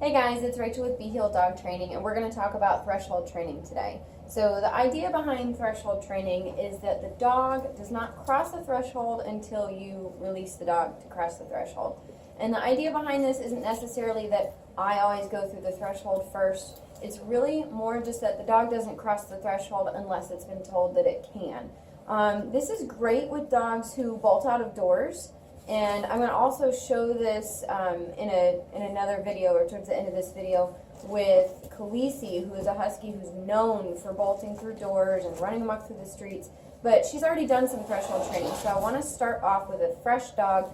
Hey guys, it's Rachel with Be Healed Dog Training, and we're going to talk about threshold training today. So the idea behind threshold training is that the dog does not cross the threshold until you release the dog to cross the threshold. And the idea behind this isn't necessarily that I always go through the threshold first. It's really more just that the dog doesn't cross the threshold unless it's been told that it can. This is great with dogs who bolt out of doors. And I'm going to also show this in another video, or towards the end of this video, with Khaleesi, who is a husky who's known for bolting through doors and running amok through the streets. But she's already done some threshold training, so I want to start off with a fresh dog.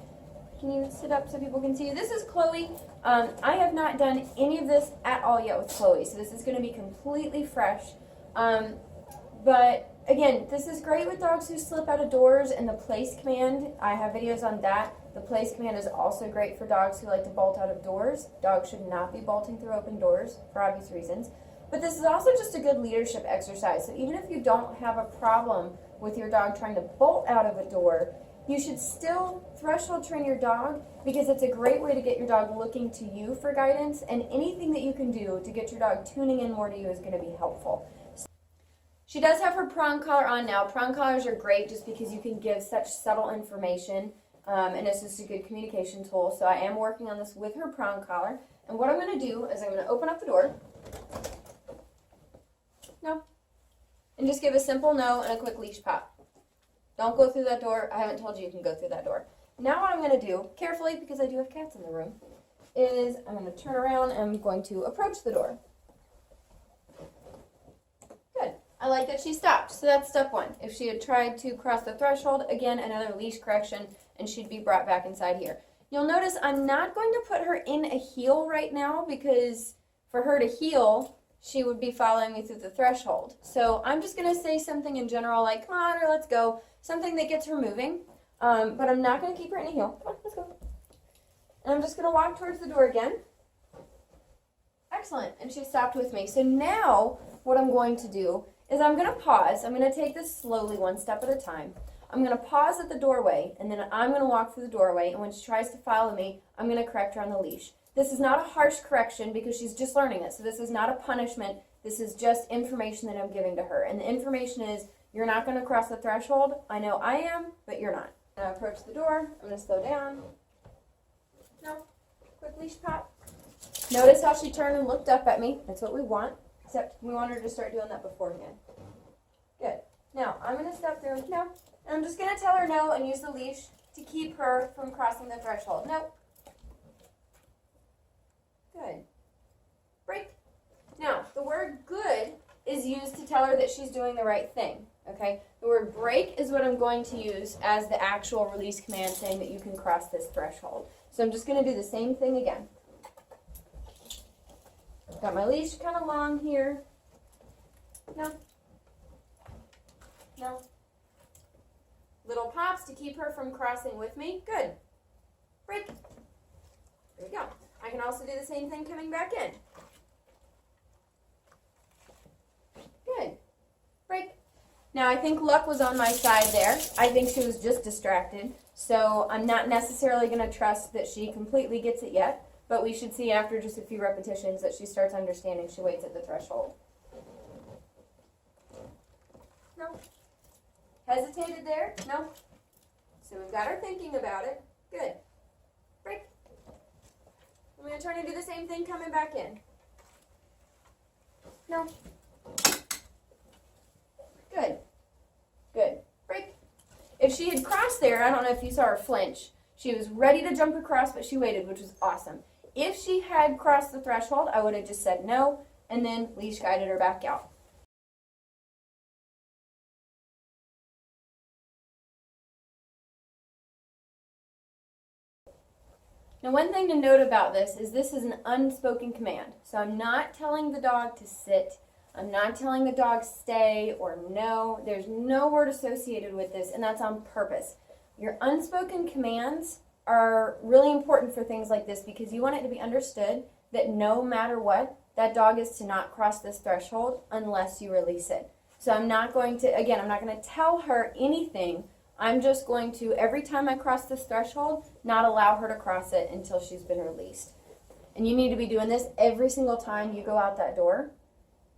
Can you sit up so people can see you? This is Chloe. I have not done any of this at all yet with Chloe, so this is going to be completely fresh. But again, this is great with dogs who slip out of doors, and the place command, I have videos on that. The place command is also great for dogs who like to bolt out of doors. Dogs should not be bolting through open doors for obvious reasons. But this is also just a good leadership exercise. So even if you don't have a problem with your dog trying to bolt out of a door, you should still threshold train your dog, because it's a great way to get your dog looking to you for guidance, and anything that you can do to get your dog tuning in more to you is going to be helpful. She does have her prong collar on now. Prong collars are great just because you can give such subtle information, and it's just a good communication tool. So I am working on this with her prong collar. And what I'm going to do is I'm going to open up the door. No. And just give a simple no and a quick leash pop. Don't go through that door. I haven't told you you can go through that door. Now what I'm going to do, carefully, because I do have cats in the room, is I'm going to turn around and I'm going to approach the door. I like that she stopped, so that's step one. If she had tried to cross the threshold, again, another leash correction, and she'd be brought back inside here. You'll notice I'm not going to put her in a heel right now, because for her to heel, she would be following me through the threshold. So I'm just going to say something in general like, come on, or let's go, something that gets her moving, but I'm not going to keep her in a heel. Come on, let's go. And I'm just going to walk towards the door again. Excellent, and she stopped with me. So now what I'm going to do is I'm going to pause. I'm going to take this slowly, one step at a time. I'm going to pause at the doorway, and then I'm going to walk through the doorway, and when she tries to follow me, I'm going to correct her on the leash. This is not a harsh correction because she's just learning it, so this is not a punishment. This is just information that I'm giving to her, and the information is, you're not going to cross the threshold. I know I am, but you're not. Now approach the door. I'm going to slow down. No. Quick leash pop. Notice how she turned and looked up at me. That's what we want. Except we want her to start doing that beforehand. Good. Now, I'm going to step through. No. And I'm just going to tell her no and use the leash to keep her from crossing the threshold. No. Good. Break. Now, the word good is used to tell her that she's doing the right thing. Okay? The word break is what I'm going to use as the actual release command saying that you can cross this threshold. So I'm just going to do the same thing again. Got my leash kind of long here. No. No. Little pops to keep her from crossing with me. Good. Break. There we go. I can also do the same thing coming back in. Good. Break. Now I think luck was on my side there. I think she was just distracted. So I'm not necessarily going to trust that she completely gets it yet. But we should see after just a few repetitions that she starts understanding. She waits at the threshold. No. Hesitated there? No. So we've got her thinking about it. Good. Break. I'm going to turn and do the same thing coming back in. No. Good. Good. Break. If she had crossed there, I don't know if you saw her flinch. She was ready to jump across, but she waited, which was awesome. If she had crossed the threshold, I would have just said no, and then leash guided her back out. Now, one thing to note about this is an unspoken command. So I'm not telling the dog to sit. I'm not telling the dog stay or no. There's no word associated with this, and that's on purpose. Your unspoken commands are really important for things like this because you want it to be understood that no matter what, that dog is to not cross this threshold unless you release it. So I'm not going to, again, I'm not going to tell her anything. I'm just going to, every time I cross this threshold, not allow her to cross it until she's been released. And you need to be doing this every single time you go out that door,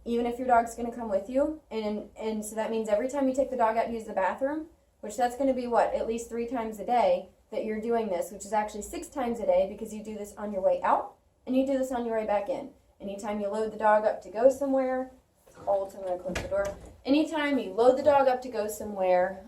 even if your dog's going to come with you. And so that means every time you take the dog out to use the bathroom, which that's going to be what, at least 3 times a day that you're doing this, which is actually 6 times a day because you do this on your way out and you do this on your way back in. Anytime you load the dog up to go somewhere, it's cold, so I'm going to close the door. Anytime you load the dog up to go somewhere,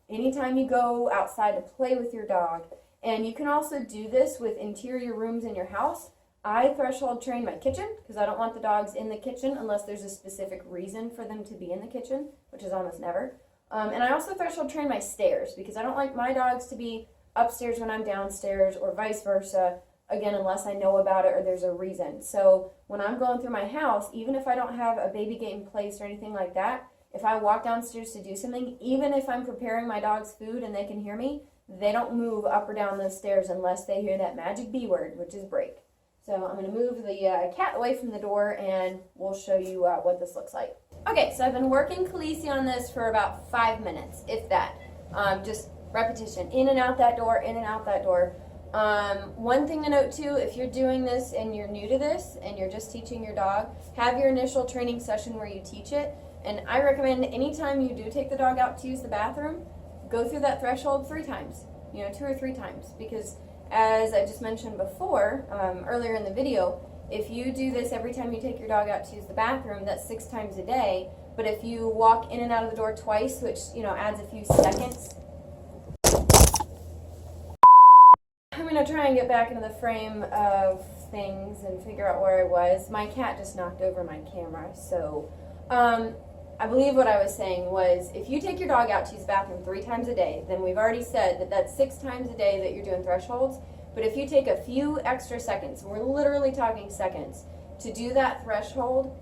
anytime you go outside to play with your dog, and you can also do this with interior rooms in your house. I threshold train my kitchen because I don't want the dogs in the kitchen unless there's a specific reason for them to be in the kitchen, which is almost never. And I also threshold train my stairs because I don't like my dogs to be upstairs when I'm downstairs or vice versa, again, unless I know about it or there's a reason. So when I'm going through my house, even if I don't have a baby gate in place or anything like that, if I walk downstairs to do something, even if I'm preparing my dog's food and they can hear me, they don't move up or down those stairs unless they hear that magic B word, which is break. So I'm going to move the cat away from the door and we'll show you what this looks like. Okay, so I've been working Khaleesi on this for about 5 minutes, if that. Just repetition, in and out that door, in and out that door. One thing to note too, if you're doing this and you're new to this and you're just teaching your dog, have your initial training session where you teach it. And I recommend anytime you do take the dog out to use the bathroom, go through that threshold 3 times, 2 or 3 times, because as I just mentioned before, earlier in the video, if you do this every time you take your dog out to use the bathroom, that's 6 times a day. But if you walk in and out of the door twice, which, adds a few seconds. I'm going to try and get back into the frame of things and figure out where I was. My cat just knocked over my camera, so I believe what I was saying was if you take your dog out to use the bathroom 3 times a day, then we've already said that that's 6 times a day that you're doing thresholds. But if you take a few extra seconds, and we're literally talking seconds, to do that threshold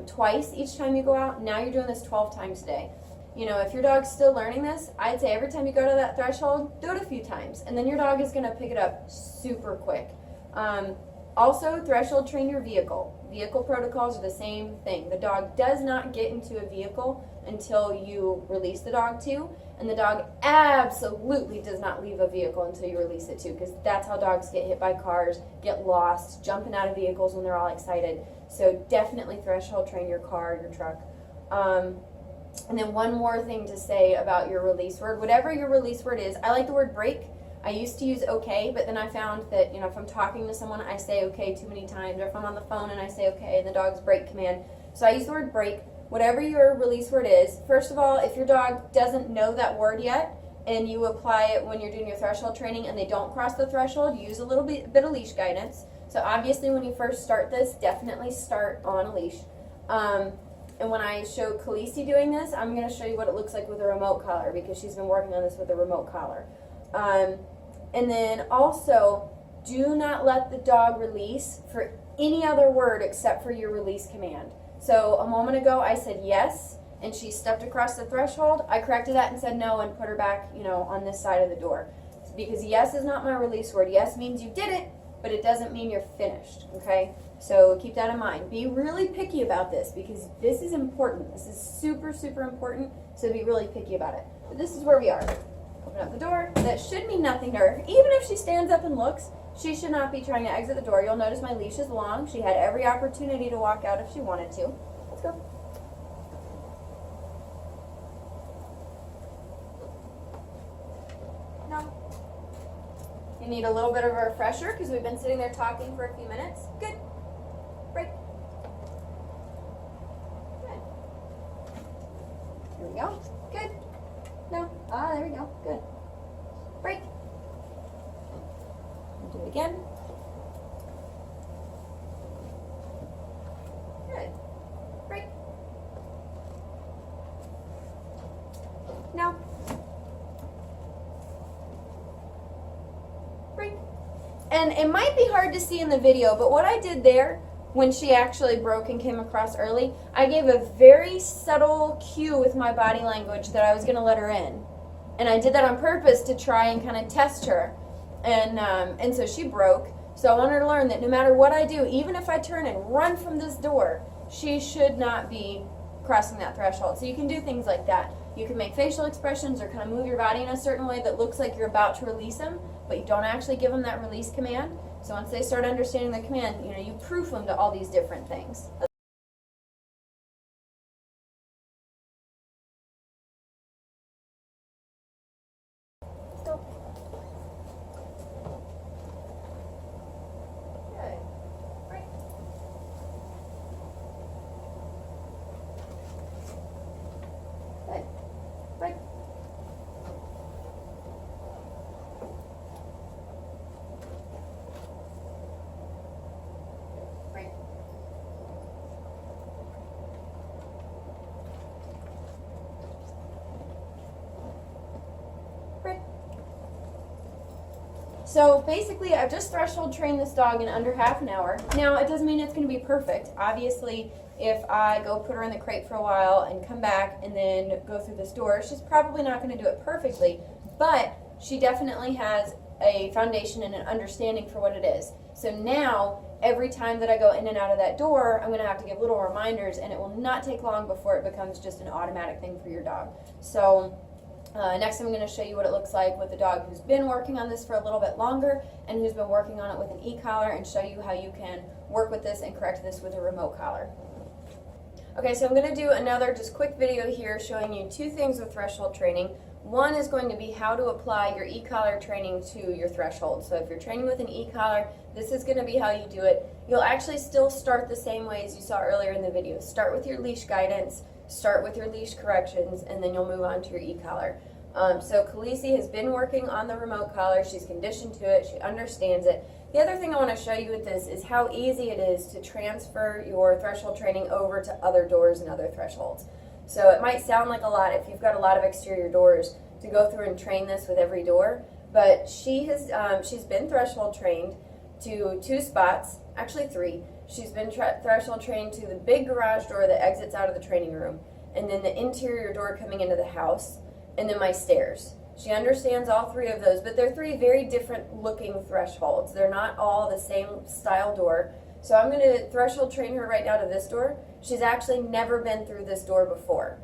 twice each time you go out, now you're doing this 12 times a day. If your dog's still learning this, I'd say every time you go to that threshold, do it a few times, and then your dog is going to pick it up super quick. Also, threshold train your vehicle. Vehicle protocols are the same thing. The dog does not get into a vehicle until you release the dog to, and the dog absolutely does not leave a vehicle until you release it to, because that's how dogs get hit by cars, get lost, jumping out of vehicles when they're all excited. So definitely threshold train your car, your truck. And then one more thing to say about your release word. Whatever your release word is, I like the word break. I used to use okay, but then I found that, if I'm talking to someone, I say okay too many times, or if I'm on the phone and I say okay, and the dog's break command. So I use the word break. Whatever your release word is, first of all, if your dog doesn't know that word yet, and you apply it when you're doing your threshold training and they don't cross the threshold, use a little bit of leash guidance. So obviously when you first start this, definitely start on a leash. And when I show Khaleesi doing this, I'm going to show you what it looks like with a remote collar, because she's been working on this with a remote collar. And then also, do not let the dog release for any other word except for your release command. So a moment ago I said yes, and she stepped across the threshold. I corrected that and said no and put her back, on this side of the door. Because yes is not my release word. Yes means you did it, but it doesn't mean you're finished, okay? So keep that in mind. Be really picky about this, because this is important. This is super, super important, so be really picky about it. But this is where we are. Open up the door. That should mean nothing to her. Even if she stands up and looks, she should not be trying to exit the door. You'll notice my leash is long. She had every opportunity to walk out if she wanted to. Let's go. No. You need a little bit of a refresher because we've been sitting there talking for a few minutes. Good. Break. Good. Here we go. Good. No. There we go. Good. Break. Do it again. Good. Break. No. Break. And it might be hard to see in the video, but what I did there when she actually broke and came across early, I gave a very subtle cue with my body language that I was going to let her in. And I did that on purpose to try and kind of test her. And so she broke. So I want her to learn that no matter what I do, even if I turn and run from this door, she should not be crossing that threshold. So you can do things like that. You can make facial expressions or kind of move your body in a certain way that looks like you're about to release them, but you don't actually give them that release command. So once they start understanding the command, you proof them to all these different things. So basically, I've just threshold trained this dog in under half an hour. Now, it doesn't mean it's going to be perfect. Obviously, if I go put her in the crate for a while and come back and then go through this door, she's probably not going to do it perfectly, but she definitely has a foundation and an understanding for what it is. So now, every time that I go in and out of that door, I'm going to have to give little reminders, and it will not take long before it becomes just an automatic thing for your dog. So next I'm going to show you what it looks like with a dog who's been working on this for a little bit longer and who's been working on it with an e-collar, and show you how you can work with this and correct this with a remote collar. Okay, so I'm going to do another just quick video here showing you two things with threshold training. One is going to be how to apply your e-collar training to your threshold. So if you're training with an e-collar, this is going to be how you do it. You'll actually still start the same way as you saw earlier in the video. Start with your leash guidance, start with your leash corrections, and then you'll move on to your e-collar. So Khaleesi has been working on the remote collar. She's conditioned to it. She understands it. The other thing I want to show you with this is how easy it is to transfer your threshold training over to other doors and other thresholds. So it might sound like a lot if you've got a lot of exterior doors to go through and train this with every door, but she's been threshold trained to 2 spots, actually 3. She's been threshold trained to the big garage door that exits out of the training room, and then the interior door coming into the house, and then my stairs. She understands all 3 of those, but they're 3 very different looking thresholds. They're not all the same style door. So I'm going to threshold train her right now to this door. She's actually never been through this door before.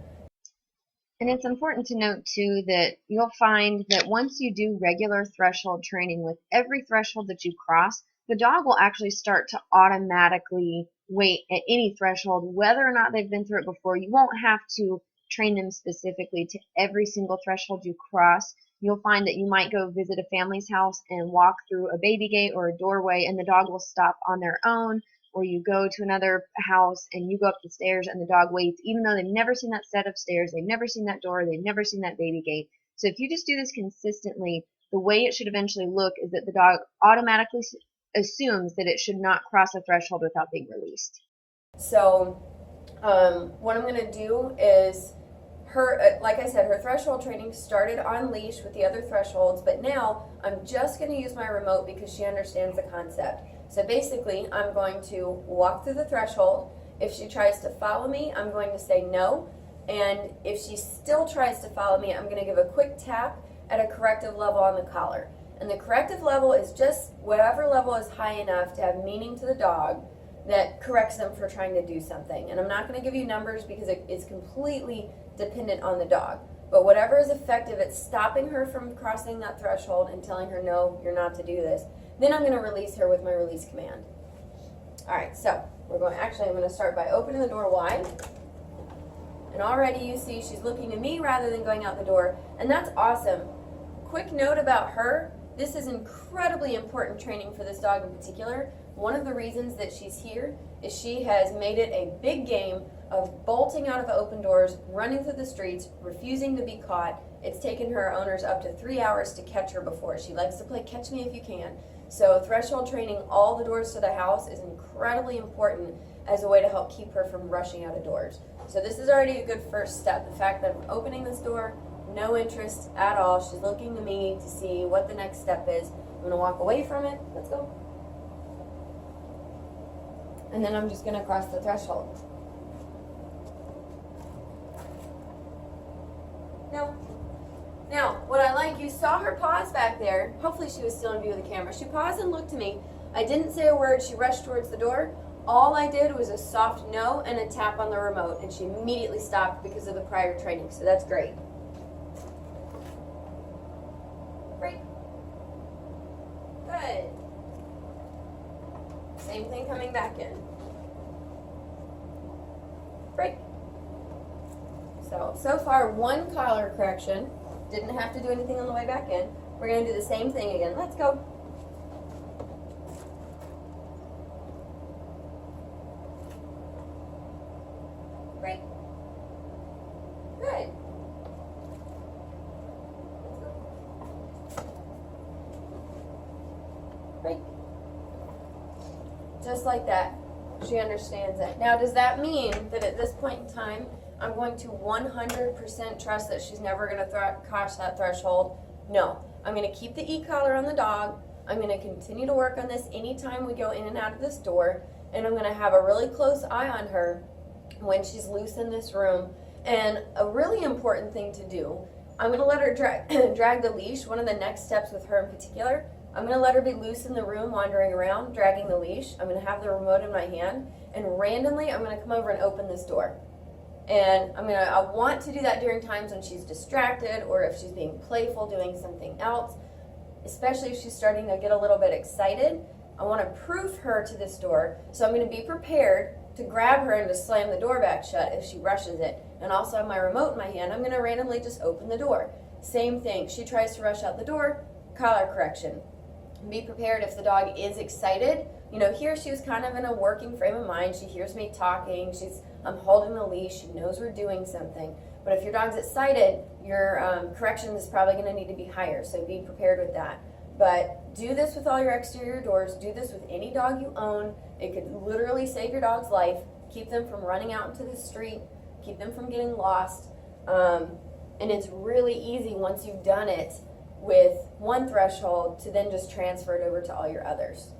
And it's important to note too that you'll find that once you do regular threshold training, with every threshold that you cross, the dog will actually start to automatically wait at any threshold, whether or not they've been through it before. You won't have to train them specifically to every single threshold you cross. You'll find that you might go visit a family's house and walk through a baby gate or a doorway, and the dog will stop on their own. Or you go to another house and you go up the stairs and the dog waits, even though they've never seen that set of stairs, they've never seen that door, they've never seen that baby gate. So if you just do this consistently, the way it should eventually look is that the dog automatically assumes that it should not cross a threshold without being released. So what I'm going to do is like I said, her threshold training started on leash with the other thresholds, but now I'm just going to use my remote because she understands the concept. So basically, I'm going to walk through the threshold. If she tries to follow me, I'm going to say no. And if she still tries to follow me, I'm going to give a quick tap at a corrective level on the collar. And the corrective level is just whatever level is high enough to have meaning to the dog that corrects them for trying to do something. And I'm not going to give you numbers because it is completely dependent on the dog. But whatever is effective at stopping her from crossing that threshold and telling her, no, you're not to do this, then I'm going to release her with my release command. All right, so I'm going to start by opening the door wide. And already you see she's looking at me rather than going out the door. And that's awesome. Quick note about her. This is incredibly important training for this dog in particular. One of the reasons that she's here is she has made it a big game of bolting out of open doors, running through the streets, refusing to be caught. It's taken her owners up to 3 hours to catch her before. She likes to play catch me if you can. So threshold training all the doors to the house is incredibly important as a way to help keep her from rushing out of doors. So this is already a good first step. The fact that I'm opening this door, no interest at all. She's looking to me to see what the next step is. I'm going to walk away from it. Let's go. And then I'm just going to cross the threshold. Now, what I like, you saw her pause back there. Hopefully she was still in view of the camera. She paused and looked to me. I didn't say a word. She rushed towards the door. All I did was a soft no and a tap on the remote, and she immediately stopped because of the prior training, so that's great. Great. Good. Same thing coming back in. Break. So far, one collar correction. Didn't have to do anything on the way back in. We're going to do the same thing again. Let's go. Break. Good. Break. Just like that. She understands it. Now, does that mean that at this point in time, I'm going to 100% trust that she's never going to cross that threshold? No. I'm going to keep the e-collar on the dog. I'm going to continue to work on this anytime we go in and out of this door. And I'm going to have a really close eye on her when she's loose in this room. And a really important thing to do, I'm going to let her drag the leash. One of the next steps with her in particular, I'm going to let her be loose in the room, wandering around, dragging the leash. I'm going to have the remote in my hand, and randomly I'm going to come over and open this door. And I want to do that during times when she's distracted or if she's being playful, doing something else, especially if she's starting to get a little bit excited. I want to proof her to this door, so I'm going to be prepared to grab her and to slam the door back shut if she rushes it. And also have my remote in my hand. I'm going to randomly just open the door. Same thing. She tries to rush out the door, collar correction. Be prepared if the dog is excited. Here she was kind of in a working frame of mind. She hears me talking. I'm holding the leash. She knows we're doing something. But if your dog's excited, your correction is probably going to need to be higher. So be prepared with that. But do this with all your exterior doors. Do this with any dog you own. It could literally save your dog's life. Keep them from running out into the street. Keep them from getting lost. And it's really easy once you've done it with one threshold to then just transfer it over to all your others.